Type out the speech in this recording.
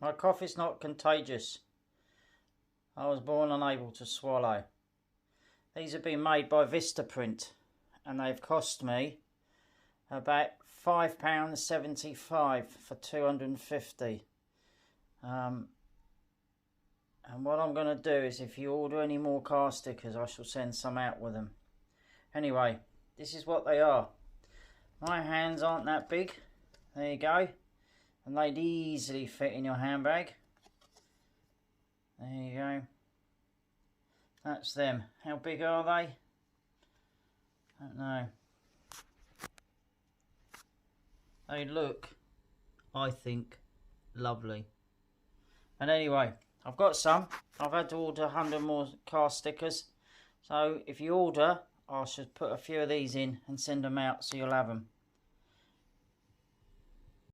My cough is not contagious. I was born unable to swallow. These have been made by Vistaprint and they've cost me about £5.75 for 250. And what I'm going to do is, if you order any more car stickers, I shall send some out with them. Anyway, this is what they are. My hands aren't that big. There you go. And they'd easily fit in your handbag. There you go. That's them. How big are they? I don't know. They look, I think, lovely. And anyway, I've got some. I've had to order 100 more car stickers. So if you order, I should put a few of these in and send them out so you'll have them.